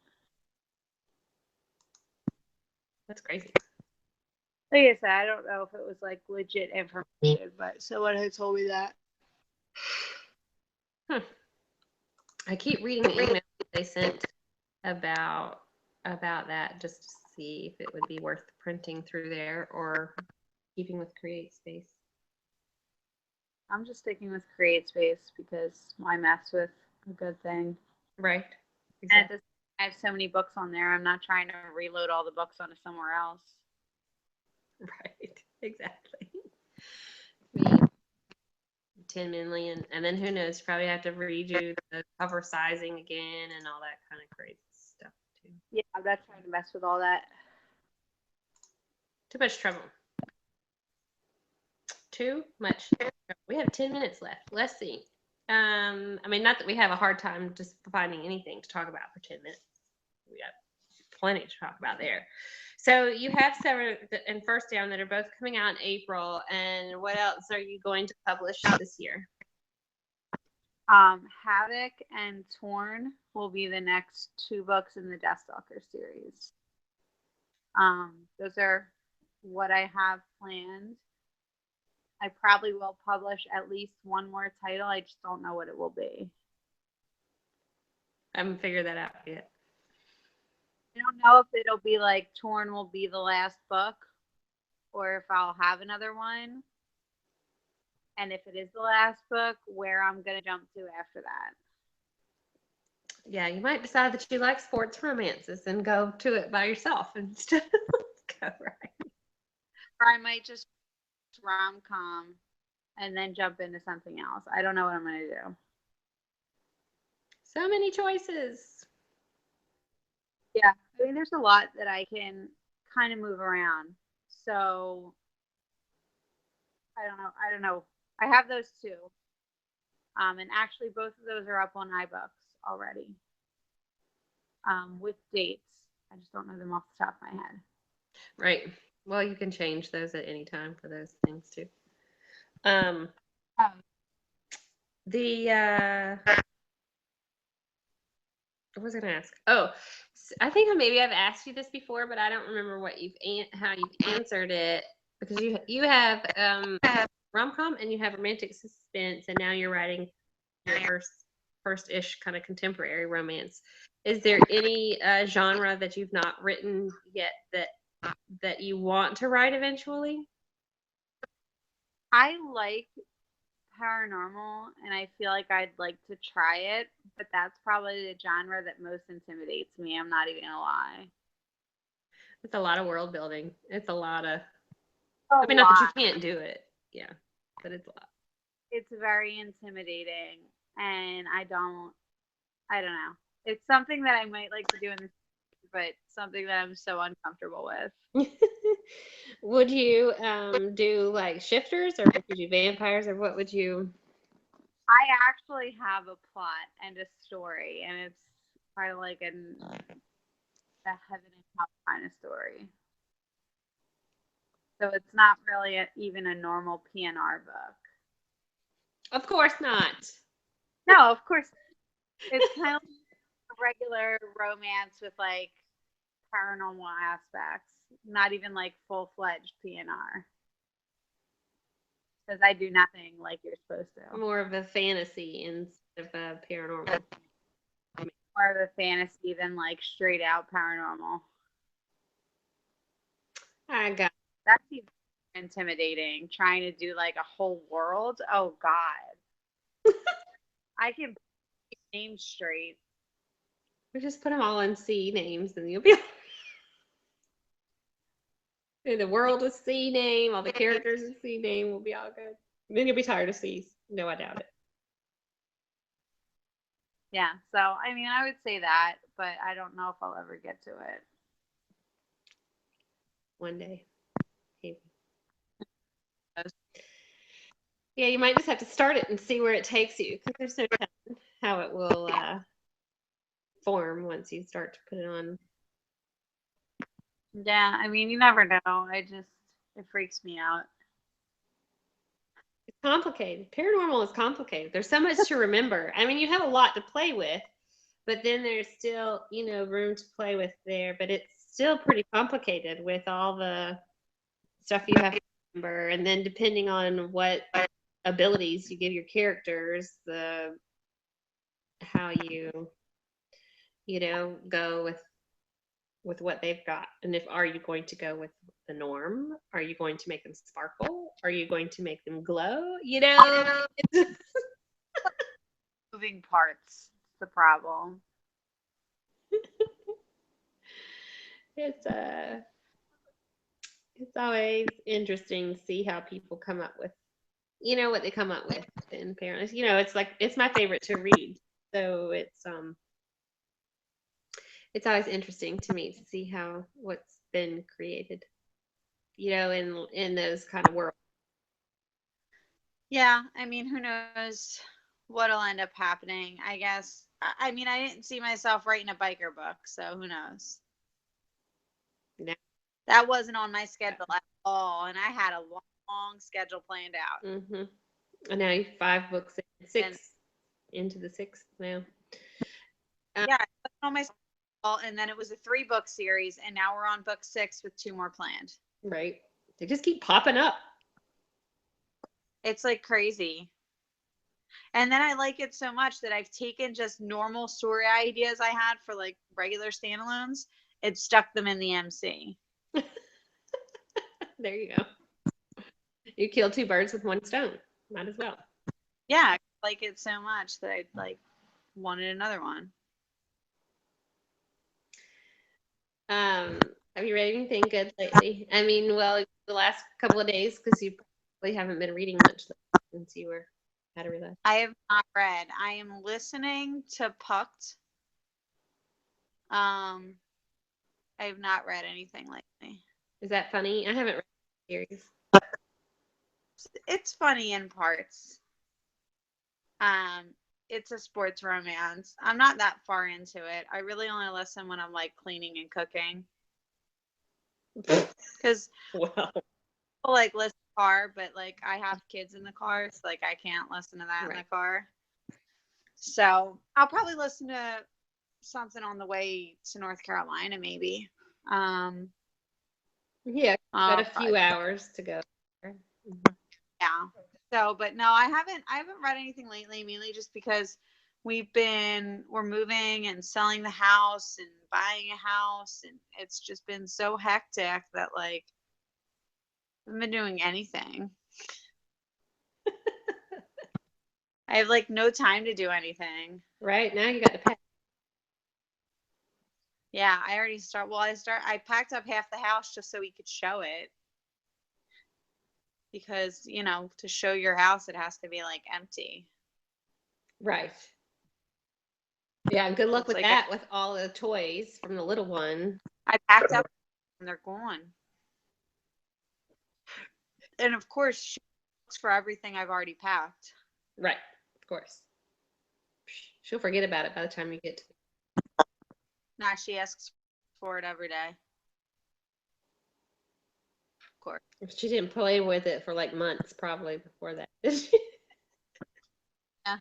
[SPEAKER 2] That's crazy.
[SPEAKER 1] Like I said, I don't know if it was like legit information, but someone had told me that.
[SPEAKER 2] I keep reading the email they sent about that just to see if it would be worth printing through there or keeping with Create Space.
[SPEAKER 1] I'm just sticking with Create Space because why mess with a good thing?
[SPEAKER 2] Right.
[SPEAKER 1] Exactly. And I have so many books on there. I'm not trying to reload all the books onto somewhere else.
[SPEAKER 2] Right. Exactly. I mean, 10 million, and then who knows? You probably have to redo the cover sizing again and all that kind of crazy stuff too.
[SPEAKER 1] Yeah, I'm not trying to mess with all that.
[SPEAKER 2] Too much trouble. Too much trouble. We have 10 minutes left. Let's see. I mean, not that we have a hard time just finding anything to talk about for 10 minutes. We got plenty to talk about there. So you have several and First Down that are both coming out in April. And what else are you going to publish this year?
[SPEAKER 1] Havoc and Torn will be the next 2 books in the Deathstalker series. Those are what I have planned. I probably will publish at least one more title. I just don't know what it will be.
[SPEAKER 2] I haven't figured that out yet.
[SPEAKER 1] I don't know if it'll be like Torn will be the last book or if I'll have another one. And if it is the last book, where I'm going to jump to after that.
[SPEAKER 2] Yeah, you might decide that you like sports romances and go to it by yourself instead of go right.
[SPEAKER 1] Or I might just rom-com and then jump into something else. I don't know what I'm going to do.
[SPEAKER 2] So many choices.
[SPEAKER 1] Yeah. I mean, there's a lot that I can kind of move around. So I don't know. I don't know. I have those two. And actually, both of those are up on iBooks already, with dates. I just don't know them off the top of my head.
[SPEAKER 2] Right. Well, you can change those at any time for those things too. Um,
[SPEAKER 1] Um,
[SPEAKER 2] the what was I going to ask? Oh, I think maybe I've asked you this before, but I don't remember what how you've answered it, because you have rom-com and you have romantic suspense, and now you're writing your first-ish kind of contemporary romance. Is there any genre that you've not written yet that you want to write eventually?
[SPEAKER 1] I like paranormal, and I feel like I'd like to try it, but that's probably the genre that most intimidates me. I'm not even gonna lie.
[SPEAKER 2] It's a lot of world building. It's a lot of.
[SPEAKER 1] A
[SPEAKER 2] I mean, not that you
[SPEAKER 1] lot.
[SPEAKER 2] can't do it, yeah, but it's a lot.
[SPEAKER 1] It's very intimidating, and I don't know. It's something that I might like to do in the future, but something that I'm so uncomfortable with.
[SPEAKER 2] Would you do like shifters, or would you do vampires, or what would you?
[SPEAKER 1] I actually have a plot and a story, and it's kind of like a heaven and hell kind of story. So it's not really even a normal PNR book.
[SPEAKER 2] Of course not.
[SPEAKER 1] No, of course it's kind of like a regular romance with like paranormal aspects, not even like full-fledged PNR. Because I do nothing like you're supposed to.
[SPEAKER 2] More of a fantasy instead of a paranormal.
[SPEAKER 1] More of a fantasy than like straight out paranormal.
[SPEAKER 2] I got.
[SPEAKER 1] That's even intimidating. Trying to do like a whole world. Oh God, I can keep names straight.
[SPEAKER 2] We just put them all in C names, and you'll be. And the world is C name. All the characters is C name. We'll be all good. And then you'll be tired of C's. No, I doubt it.
[SPEAKER 1] Yeah. So I mean, I would say that, but I don't know if I'll ever get to it.
[SPEAKER 2] One day, maybe. Yeah, you might just have to start it and see where it takes you, because there's no telling how it will form once you start to put it on.
[SPEAKER 1] Yeah. I mean, you never know. It freaks me out.
[SPEAKER 2] It's complicated. Paranormal is complicated. There's so much to remember. I mean, you have a lot to play with, but then there's still, room to play with there. But it's still pretty complicated with all the stuff you have to remember. And then depending on what abilities you give your characters, how you go with what they've got. And are you going to go with the norm? Are you going to make them sparkle? Are you going to make them glow?
[SPEAKER 1] Moving parts. It's the problem.
[SPEAKER 2] It's it's always interesting to see how people come up with what they come up with in parents. It's like it's my favorite to read. So it's always interesting to me to see how what's been created, in those kind of worlds.
[SPEAKER 1] Yeah, I mean, who knows what'll end up happening? I guess. I mean, I didn't see myself writing a biker book, so who knows?
[SPEAKER 2] No.
[SPEAKER 1] That wasn't on my schedule at all, and I had a long schedule planned out.
[SPEAKER 2] Mm-hmm. And now you 5 books in, 6 into the 6th now.
[SPEAKER 1] Yeah, it wasn't on my schedule, and then it was a 3-book series, and now we're on book 6 with 2 more planned.
[SPEAKER 2] Right. They just keep popping up.
[SPEAKER 1] It's like crazy. And then I like it so much that I've taken just normal story ideas I had for like regular standalones and stuck them in the MC.
[SPEAKER 2] There you go. You kill 2 birds with 1 stone. Might as well.
[SPEAKER 1] Yeah, I like it so much that I like wanted another one.
[SPEAKER 2] Have you read anything good lately? I mean, well, the last couple of days, because you probably haven't been reading much since you had a relax?
[SPEAKER 1] I have not read. I am listening to Pucked. I have not read anything lately.
[SPEAKER 2] Is that funny? I haven't read the series.
[SPEAKER 1] It's funny in parts. Um, it's a sports romance. I'm not that far into it. I really only listen when I'm like cleaning and cooking. Because
[SPEAKER 2] Wow.
[SPEAKER 1] people like listen to the car, but like I have kids in the car, so like I can't listen to that in the
[SPEAKER 2] Right.
[SPEAKER 1] car. So I'll probably listen to something on the way to North Carolina, maybe.
[SPEAKER 2] Yeah, got a few hours to go.
[SPEAKER 1] Yeah. So, but no, I haven't read anything lately, mainly just because we're moving and selling the house and buying a house, and it's just been so hectic that like I haven't been doing anything. I have like no time to do anything.
[SPEAKER 2] Right, now you got to pack.
[SPEAKER 1] Yeah, I packed up half the house just so we could show it. Because, to show your house it has to be like empty.
[SPEAKER 2] Right. Yeah, good luck
[SPEAKER 1] It's
[SPEAKER 2] with
[SPEAKER 1] like
[SPEAKER 2] that with all the toys from the little one.
[SPEAKER 1] I packed up and they're gone. And of course, she looks for everything I've already packed.
[SPEAKER 2] Right, of course. She'll forget about it by the time you get to
[SPEAKER 1] Now she asks for it every day. Of course.
[SPEAKER 2] She didn't play with it for like months probably before that, did she?
[SPEAKER 1] Yeah,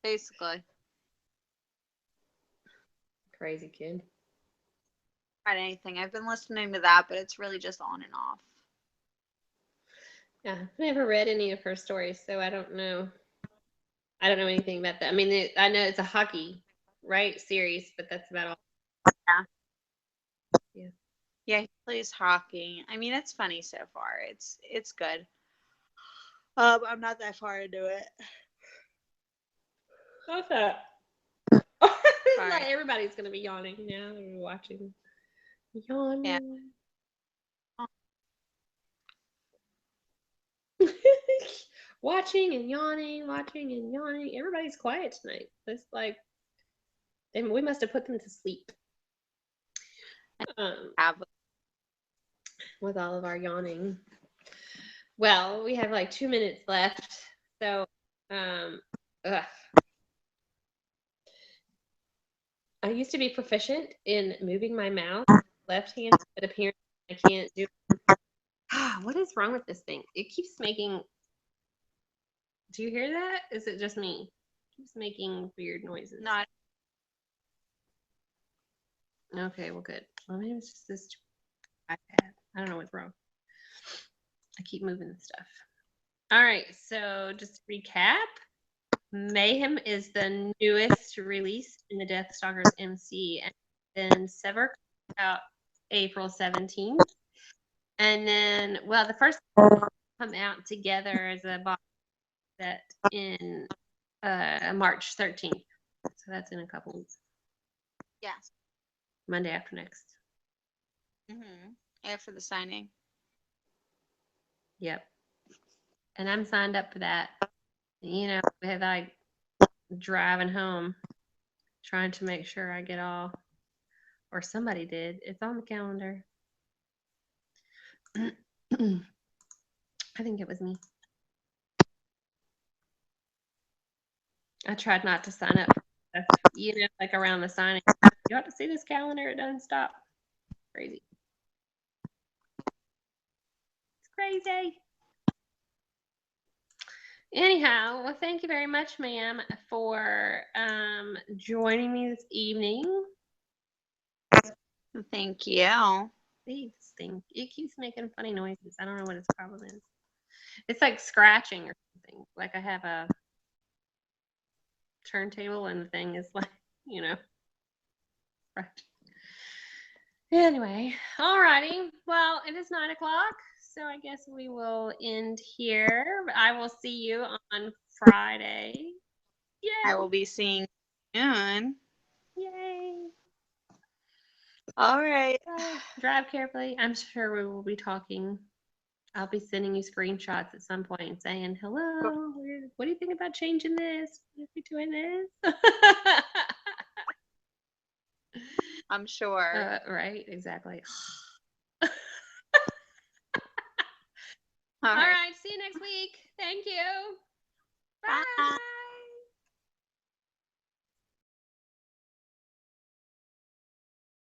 [SPEAKER 1] basically.
[SPEAKER 2] Crazy kid.
[SPEAKER 1] Read anything. I've been listening to that, but it's really just on and off.
[SPEAKER 2] Yeah, I've never read any of her stories, so I don't know. I don't know anything about that. I mean, I know it's a hockey, right, series, but that's about all.
[SPEAKER 1] Yeah.
[SPEAKER 2] Yeah.
[SPEAKER 1] Yeah, he plays hockey. I mean, it's funny so far. It's good. I'm not that far into it.
[SPEAKER 2] What's that?
[SPEAKER 1] Sorry.
[SPEAKER 2] Like everybody's gonna be yawning now. They're watching. Yawning.
[SPEAKER 1] Yeah.
[SPEAKER 2] Watching and yawning, watching and yawning. Everybody's quiet tonight. It's like, and we must have put them to sleep.
[SPEAKER 1] Have
[SPEAKER 2] With all of our yawning. Well, we have like 2 minutes left, so ugh. I used to be proficient in moving my mouth left hand, but apparently I can't do it. What is wrong with this thing? It keeps making. Do you hear that? Is it just me? It keeps making weird noises.
[SPEAKER 1] not.
[SPEAKER 2] Okay, well, good. Well, maybe it's just this iPad. I don't know what's wrong. I keep moving the stuff. All right, so just to recap, Mayhem is the newest release in the Deathstalkers MC, and then Sever comes out April 17th. And then, well, the first come out together as a box set in March 13th. So that's in a couple weeks.
[SPEAKER 1] Yes.
[SPEAKER 2] Monday after next.
[SPEAKER 1] After the signing.
[SPEAKER 2] Yep. And I'm signed up for that. With like driving home, trying to make sure I get all, or somebody did. It's on the calendar. I think it was me. I tried not to sign up. Like around the signing. You have to see this calendar. It doesn't stop. Crazy. It's crazy. Anyhow, well, thank you very much, ma'am, for joining me this evening.
[SPEAKER 1] Thank you.
[SPEAKER 2] See, this thing, it keeps making funny noises. I don't know what its problem is. It's like scratching or something. Like I have a turntable and the thing is like, scratching. Anyway, alrighty. Well, it is 9 o'clock, so I guess we will end here. I will see you on Friday. Yay!
[SPEAKER 1] I will be seeing you soon.
[SPEAKER 2] Yay!
[SPEAKER 1] All right.
[SPEAKER 2] Drive carefully. I'm sure we will be talking I'll be sending you screenshots at some point and saying, hello, what do you think about changing this? What if we doing this?
[SPEAKER 1] I'm sure.
[SPEAKER 2] Right, exactly.
[SPEAKER 1] All
[SPEAKER 2] All
[SPEAKER 1] right.
[SPEAKER 2] right, see you next week.